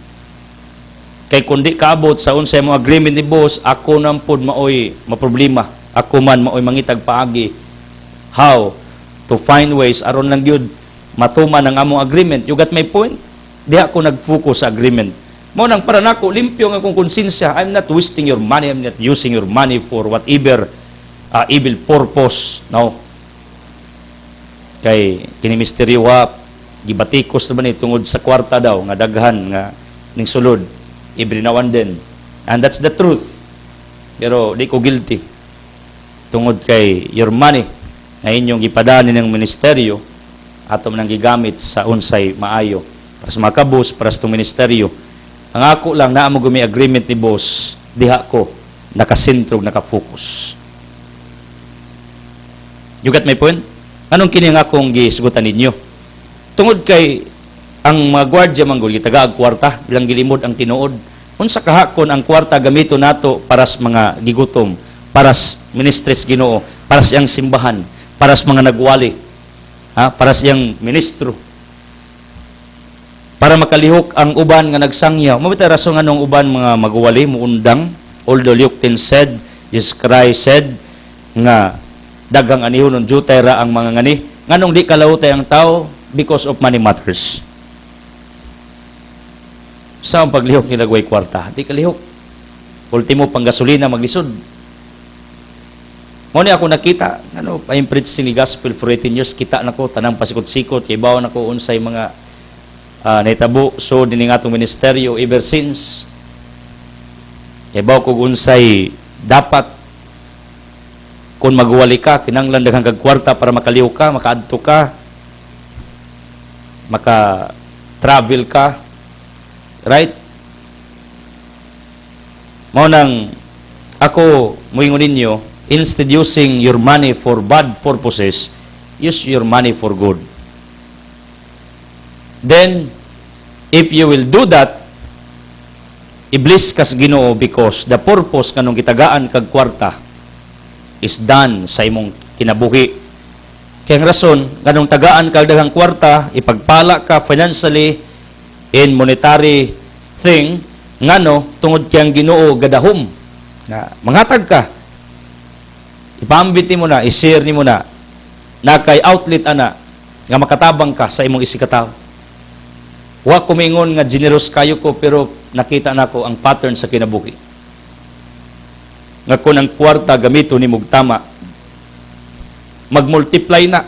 Kay kung di kaabot sa unsay mo agreement ni boss, ako nang pod maoy maproblema. Ako man maoy mangitag paagi. How to find ways aron lang gyud matuman ang among agreement. You got my point? Di ako nag-focus sa agreement. Mao nang para nako limpyo nga akong konsensya. I'm not wasting your money. I'm not using your money for whatever evil purpose. No. Kay kini misteryo wa gibatikos naman tungod sa kwarta daw nga daghan nga ning sulod every now and then. And that's the truth. Pero di ko guilty. Tungod kay your money na inyong gipadani ng ministeryo ato man ang gigamit sa unsay maayo para sa mga kabus, para sa ministeryo. Ang ako lang na mo gumi agreement ni boss, diha ko nakasentrog, nakafocus. You got my point? Anong kini nga akong gisgutan ninyo? Tungod kay ang mga gwardiya manggol gitaga og kwarta bilang gilimod ang tinuod. Unsa kahakon ang kwarta gamito nato para sa mga gigutom, para sa ministres Ginoo, para sa iyang simbahan, para sa mga nagwali, para sa iyang ministro. Para makalihok ang uban nga nagsangyaw. Mabita rason nga nung uban mga magwali muundang. Although Luke 10 said, Jesus Christ said nga daghang anihon ng jutay ra ang mga ngani. Nganong di kalawtay ang tao because of money matters. Sa ang paglihok nila way kwarta, di kalihok. Ultimo pang gasolina maglisod. Mo ni ako nakita, I'm preaching the gospel for 18 years, kita nako tanang pasikot-sikot, kay bawo nako unsay mga naitabo so dining atong ministeryo ever since. Kay bawo kog unsay dapat kung magwali ka, kinanglan daghang kag kwarta para makaliw ka, makaadto ka, maka-travel ka, right? Mao nang ako moingon ninyo, instead using your money for bad purposes, use your money for good. Then, if you will do that, iblis kas Ginoo because the purpose kanong gitagaan kag kwarta is done sa imong kinabuhi. Kaya ang rason, kanong tagaan kag daghang kwarta, ipagpala ka financially in monetary thing, ngano, tungod kayang Ginoo gadahom. Na, mangatag ka, ipambiti mo na, i-share ni mo na kay outlet ana, nga makatabang ka sa imong isikataw. Wa kumingon nga generous kayo ko, pero nakita nako ang pattern sa kinabuhi. Nga kung ang kwarta gamito ni mong tama, mag-multiply na.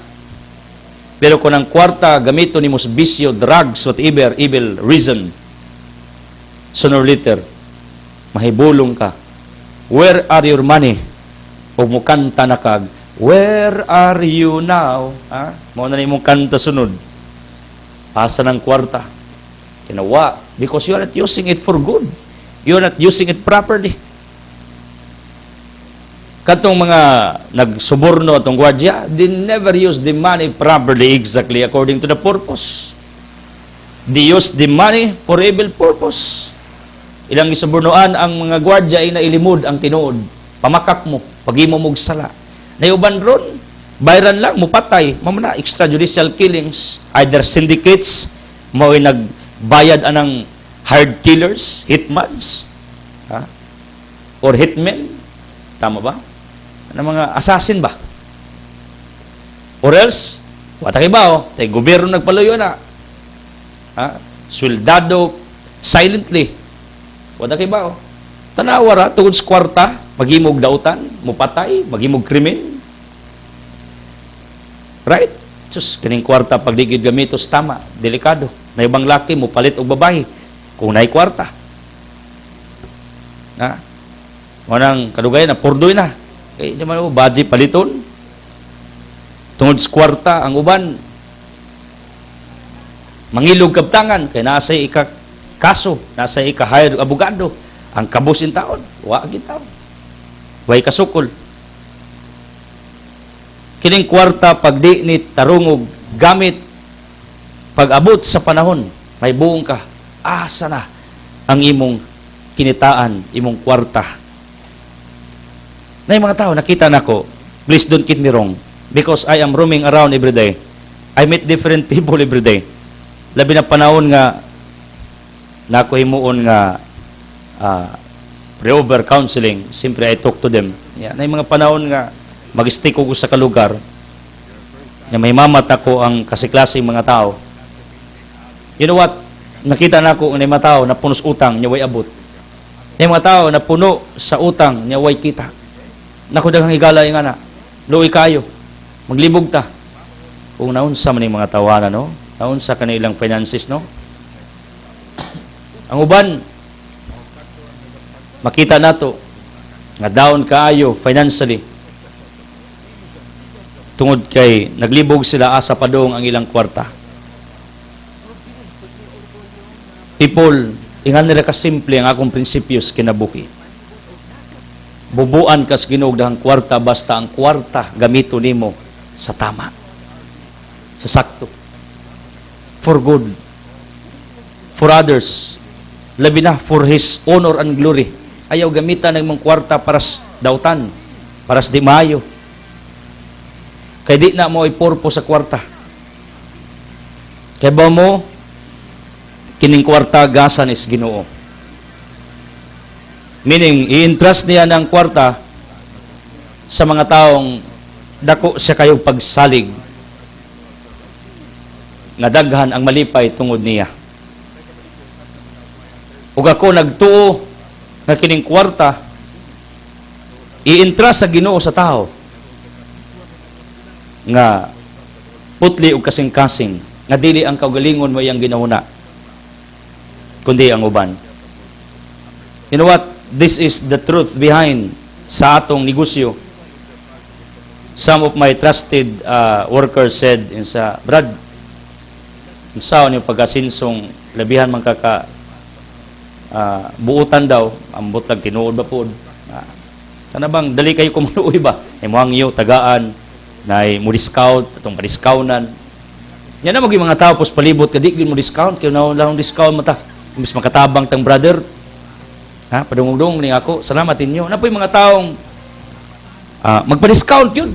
Pero kung ang kwarta gamito ni mo sa bisyo, drugs, whatever, evil reason, sooner or later, mahibulong ka. Where are your money? O mukanta na kag, where are you now? Mao na ni mong kanta sunod. Asa ng kwarta? Kinawa. Because you are not using it for good. You are not using it properly. Katong mga nagsuborno atong gwardiya, they never use the money properly exactly according to the purpose. They use the money for evil purpose. Ilang isubornoan ang mga gwardiya ay nailimod ang tinuod. Pamakak mo, pag-imo mong sala. Nayuban ron, bayran lang, mupatay, mamana, extrajudicial killings, either syndicates, mao'y nagbayad anang hired killers, hitmans, or hitmen, tama ba? Ano mga assassin ba? Or else, watake ba, tay gobyerno nagpaluyo na, sweldado, silently, watake ba, tanawara, tungod sa kwarta, maghimog dautan, mupatay, maghimog krimen. Right? Sus, kining kwarta, pagligid gamitos, tama, delikado. Na ibang laki, mupalit o babae, kung na'y kwarta. Manang kadugay na, purdoy na. Eh, di man mo, badji paliton. Tungod sa kwarta, ang uban, mangilog kabtangan, kaya nasa kaso, nasa ika-hire abogado, ang kabusin taon, wagin taon. Way kasukol. Kining kwarta, pagdi ni tarungog, gamit, pag-abot sa panahon, may buong ka, asa na ang imong kinitaan, imong kwarta. Na yung mga tao, nakita na ko, please don't get me wrong, because I am roaming around every day. I meet different people every day. Labi na panahon nga, nakuhimuon nga, pre-over counseling, simply I talk to them. Na yung mga panahon nga, mag-stick ko sa kalugar, na may mamat ako ang kasiklaseng mga tao. You know what? Nakita na ako ng mga tao na punos utang, niya way abot. Yung mga tao na puno sa utang, niya way kita. Naku, daghang higala yung ana. Luoy kayo. Maglibog ta. Kung naunsa man yung mga tawanan, no? Naunsa kanilang finances, no? Ang uban, makita nato nga down kaayo financially. Tungod kay naglibog sila asa padong ang ilang kwarta. People, ingan nila kasimple ang akong prinsipyos kinabuhi. Bubuan kas Ginoo dahang kwarta basta ang kwarta gamito nimo sa tama. Sa sakto. For good. For others. Labi na for His honor and glory. Ayaw gamitan ng mong kwarta para sa dautan, para sa di maayo. Kaya di na mo ipurpo sa kwarta. Kaya ba mo, kining kwarta gasan is Ginoo. Meaning, i-entrust niya ng kwarta sa mga taong dako siya kayong pagsalig nga daghan ang malipay tungod niya. Ug ako nagtuo nga kining kwarta i-entrust sa Ginoo sa tao nga putli ug kasing-kasing nga dili ang kaugalingon mo iyang ginahuna kundi ang uban. You know what? This is the truth behind sa atong negosyo. Some of my trusted workers said sa Brad, saan yung pag-asinsong labihan man kaka buutan daw, ambot lang tinuod ba po. Sana bang dali kayo kumuloy ba? Ay muhangyo, tagaan, na mo discount, itong pa-discountan. Yan na mga tao, pos palibot ka, di mo discount, kaya na lang discount mo ta. Mas makatabang tang brother. Padungong-dungong ni ako, salamat inyo. Na po yung mga taong magpa-discount yun.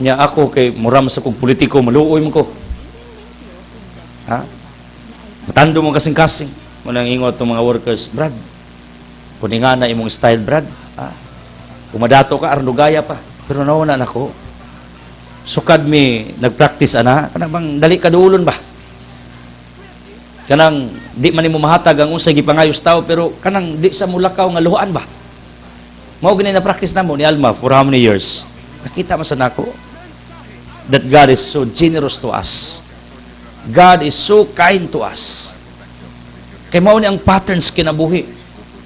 Nya ako kay muram sa kong politiko, maluoy mo ko. Matando mo kasing-kasing. Munang ingot itong mga workers, Brad, kunin nga na imong style, Brad. Umadato ka, arnugaya pa. Pero nauna na ko. Sukad mi, nag-practice, kanang bang dali ka duulon ba? Kanang, di man mo mahatag ang unsay gipangayos tao, pero kanang di sa mulakaw nga luhaan ba? Mao gani na practice na mo ni Alma for how many years? Nakita mo sa nako that God is so generous to us. God is so kind to us. Kay mao ni ang patterns kinabuhi.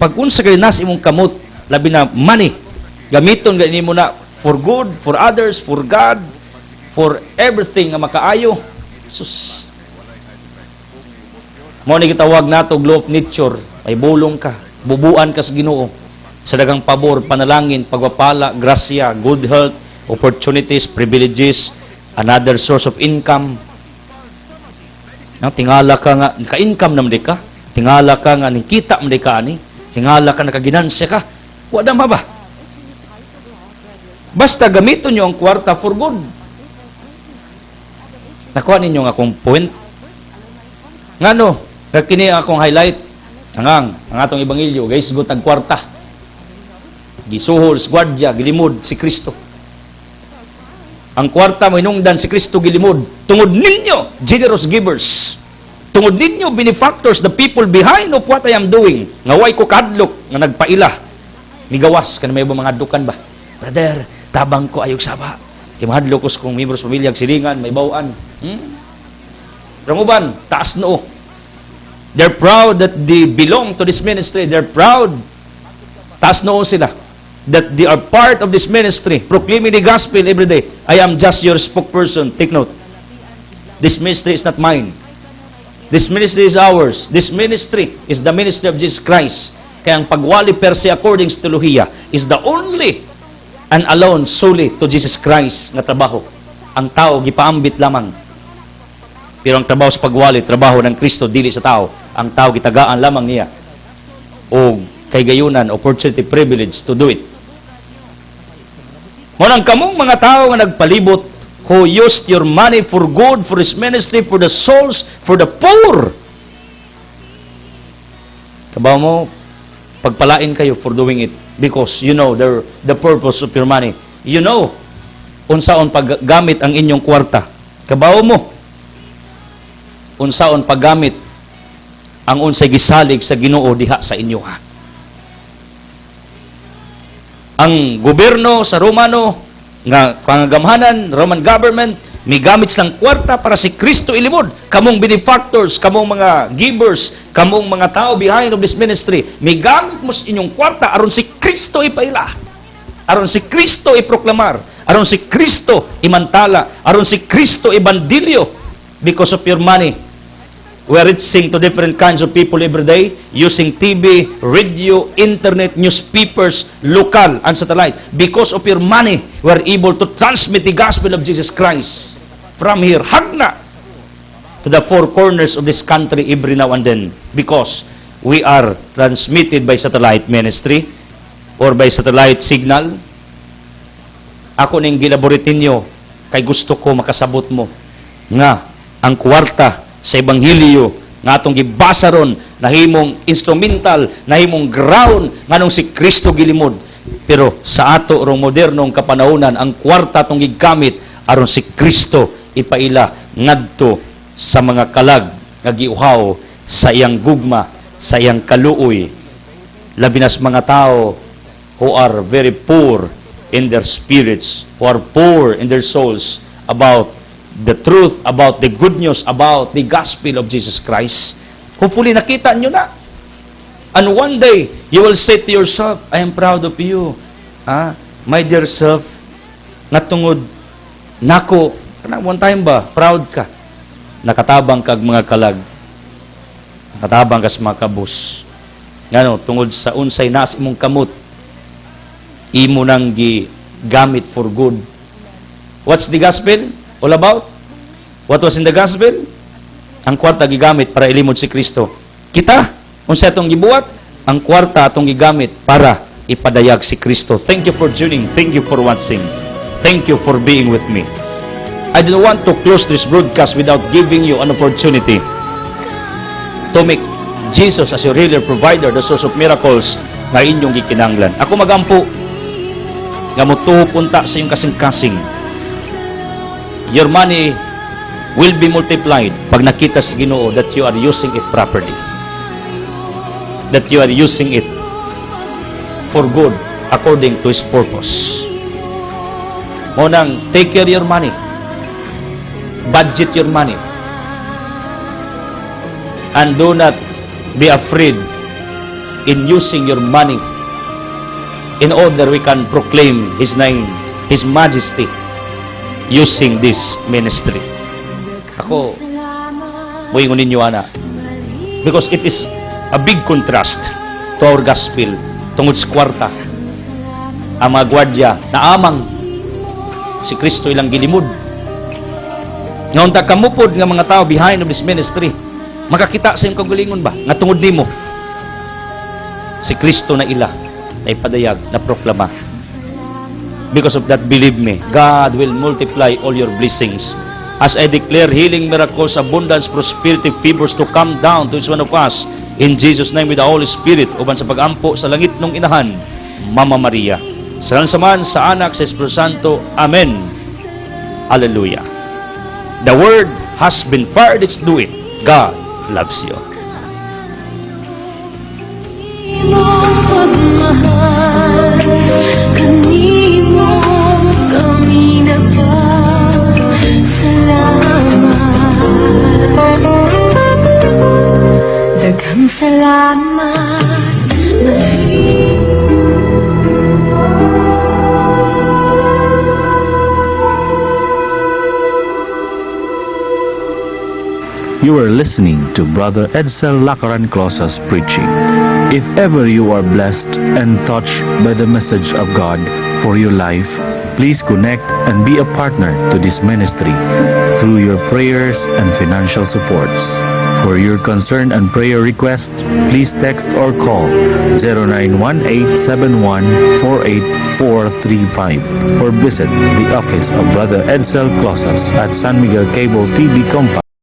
Pag unsa kay nas imong kamot, labi na money, gamiton gani mo na for good, for others, for God, for everything nga makaayo. Sus. Mao ni gitawag nato law of nature, ay bulong ka, bubuan ka sa Ginoo. Sa dagang pabor, panalangin, pagpapala, grasya, good health, opportunities, privileges, another source of income. Tingala ka nga, ka-income naman di ka. Tingala ka nga, nikita mo di ka ani. Tingala ka, nakaginansya ka. Wala ma ba? Basta gamiton nyo ang kwarta for good. Nakuha ninyo nga akong point. Nga no, kini akong highlight. Ang atong ebanghelyo, guys, gutag kwarta. Gisuhol, gwardiya, gilimod si Kristo. Ang kwarta mo inungdan si Kristo gilimod. Tungod ninyo, generous givers. Tungod ninyo, benefactors, the people behind of what I am doing. Ngaway ko kadlok, nga nagpaila. Migawas, ka na may mga dukan ba? Brother, tabang ko ayog saba. Kimahadlok ko kung membros pamilya, silingan, may bawaan. Ranguban, taas noo. They're proud that they belong to this ministry. They're proud. Taas noo sila. That they are part of this ministry, proclaiming the gospel every day. I am just your spokesperson. Take note. This ministry is not mine. This ministry is ours. This ministry is the ministry of Jesus Christ. Kaya ang pagwali per se according to teolohiya is the only and alone solely to Jesus Christ nga trabaho. Ang tao gipaambit lamang. Pero ang trabaho sa pagwali, trabaho ng Kristo dili sa tao. Ang tao gitagaan lamang niya. O kay gayunan, opportunity, privilege to do it. Munang kamong mga tao nga nagpalibot who used your money for good, for His ministry, for the souls, for the poor. Kabaw mo, pagpalain kayo for doing it because you know the purpose of your money. You know unsaon paggamit ang inyong kwarta. Kabaw mo, unsaon paggamit ang unsay gisalig sa Ginoo diha sa inyo ha. Ang gobyerno sa Romano nga pangagamhanan, Roman government, may gamit silang kwarta para si Kristo ilimod. Kamong benefactors, kamong mga givers, kamong mga tao behind of this ministry, may gamit mo inyong kwarta aron si Kristo ipaila. Aron si Kristo iproklamar. Aron si Kristo imantala. Aron si Kristo ibandilyo. Because of your money, we are reaching to different kinds of people every day using TV, radio, internet, newspapers, local, and satellite. Because of your money, we are able to transmit the gospel of Jesus Christ from here, hagna, to the four corners of this country every now and then. Because we are transmitted by satellite ministry or by satellite signal. Ako ning gilaboritin nyo, kay gusto ko makasabot mo nga ang kwarta sa Ebanghelyo nga atong gibasa ron nahimong instrumental, nahimong ground nganong si Kristo gilimod. Pero sa ato rong modernong kapanahunan, ang kwarta atong gigamit aron si Kristo ipaila ngadto sa mga kalag nga giuhaw sa iyang gugma, sa iyang kaluoy. Labi na sa mga tao who are very poor in their spirits, who are poor in their souls about the truth, about the good news, about the gospel of Jesus Christ. Hopefully, nakita nyo na. And one day, you will say to yourself, I am proud of you. My dear self, natungod, nako, one time ba, proud ka. Nakatabang kag mga kalag. Nakatabang ka sa mga kabus. Ngano tungod sa unsay nas imong kamot, imo nang gamit for good. What's the gospel all about? What was in the gospel? Ang kwarta gigamit para ilimod si Kristo. Kita, unsa atong gibuhat? Ang kwarta atong gigamit para ipadayag si Kristo. Thank you for tuning. Thank you for watching. Thank you for being with me. I don't want to close this broadcast without giving you an opportunity to make Jesus as your real provider, the source of miracles na inyong gikinanglan. Ako magampo nga motuho punta sa iyong kasing-kasing. Your money will be multiplied pag nakita sa Ginoo that you are using it properly. That you are using it for good according to His purpose. Munang take care your money. Budget your money. And do not be afraid in using your money in order we can proclaim His name, His majesty, using this ministry. Ako, buhingon ninyo ana. Because it is a big contrast to our gospel tungod sa kwarta. Ang mga gwardiya na amang si Kristo ilang gilimod. Ngayon ta kamupod nga mga tao behind of this ministry, makakita sa iyong kagalingon ba? Nga tungod nimo si Kristo na ila na ipadayag, na proklama. Because of that, believe me, God will multiply all your blessings. As I declare healing, miracles, abundance, prosperity, favors to come down to each one of us in Jesus' name with the Holy Spirit, uban sa pag-ampo sa langit nung inahan, Mama Maria. Salamat sa anak, sa Espiritu Santo. Amen. Hallelujah. The word has been fired. Let's do it. God loves you. Pagmahal kanimo kami nagpasalamat. Daghang salamat. You are listening to Brother Edsel Lacaran Closas preaching. If ever you are blessed and touched by the message of God for your life, please connect and be a partner to this ministry through your prayers and financial supports. For your concern and prayer request, please text or call 0918-71-48435 or visit the office of Brother Edsel Closas at San Miguel Cable TV Compound,